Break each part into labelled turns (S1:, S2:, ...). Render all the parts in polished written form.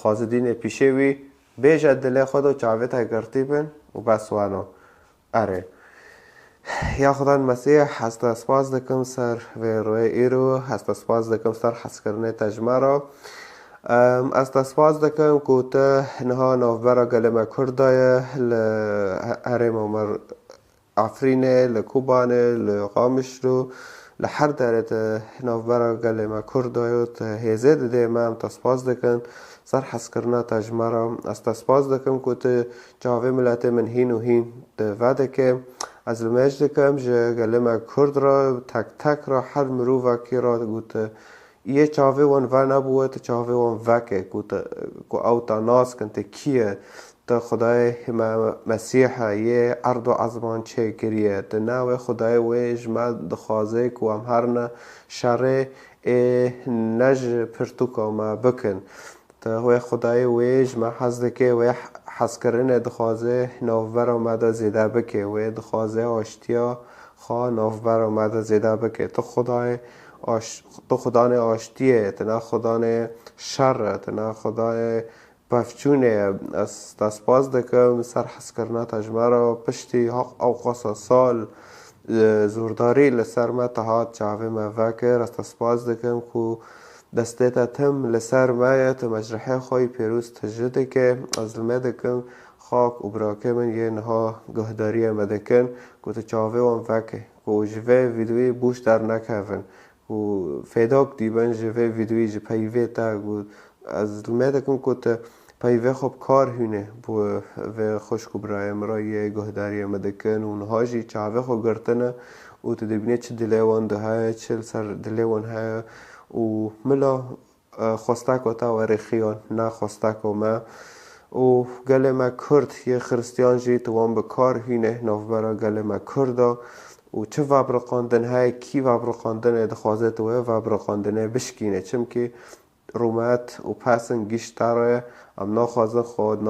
S1: خازدین پیشوی بیجد دل خود و چاوت های گرتیبن و بس وانو اره یا خدا مسیح هست سپاس دکم سر و روی ایرو هست سپاس دکم سر حس کرنه تجمع است سپاس دکم که تا نها نوبرا گلمه کردای لحرم عمر عفرینه لکوبانه لقامش رو لحر دارت نوبرا گلمه کردای و هزید دیمم تسپاس دکن سر حس کرنه تجمع است سپاس دکم که تا جاوه ملت من هین و هین دوده که از المجد دکم جه گلمه کرد را تک تک را هر مروفه کی را گوته یه چاوه وان و نبوده چاوه وان وکه که او تا ناس کن تا کیه تا خدای مسیح یه عرض و عظمان چه کریه تا نوه خدای ویج ما دخوازه که هم هرنه شره نج پرتوکا ما بکن تا وی خدای ویج ما حزده که وی حس کرنه دخوازه نوبر آمده زیده بکه وی دخوازه آشتیا خواه نوبر آمده زیده بکه تو خدای آشتیه تنا خدای شر تنا خدای پفچونه از سپاس دکم سر حس کرنه تجمع را پشتی اوقاس سال زورداری لسر ما تهات چاوه ما وکر از سپاس دکم که دسته تم لسر ما تا مجرحه خوی پیروز تجده که از المدکم خاک و براکه من یه نها گهداری مدکن که تا چاوه وان وکه که جوه ویدوی بوش در نکهون و فیداک دیبن جوه ویدوی جه پیوه تا از المدکم که تا پیوه خوب کار هونه و خوشکو برای مرای گهداری مدکن و نهاجی چاوه خو گرتنه و تا دبینه چه دلیوان ده های چه سر دلیوان های و ملا خواستک و تا ورخیان نه خواستک و ما و گل ما کرد یه خرستیان جی توان به کار هینه نوبرا گل ما کردا و چه وابرقاندن های کی وابرقاندن دخوازه توه وابرقاندنه بشکینه چم که رومت و پسن گیشتره ام نخوازن خود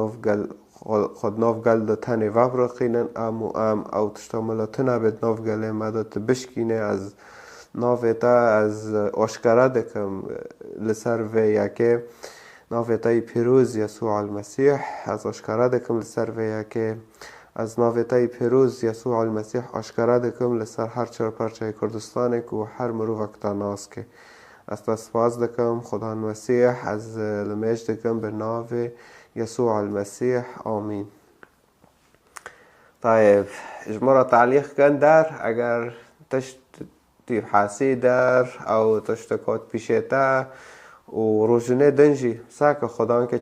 S1: ناف گل ده تنه وابرقینن ام او تشتاملا تنه بید ناف گله مدت بشکینه از ناویتا از آشکاره دکم لسر و یکه ناویتای پیروز یسوع المسیح از آشکاره دکم لسر و یکه از ناویتای پیروز یسوع المسیح آشکاره دکم لسر هر چهار پرچه کردستانه که هر مرو وقتا ناس که از سپاس دکم خدا المسیح از لمجد دکم به ناو یسوع المسیح آمین. طيب اجمرا تعلیق کن در اگر تشت حاسی در او تشتکات پیشتا و روزنه دنجی ساک خدا که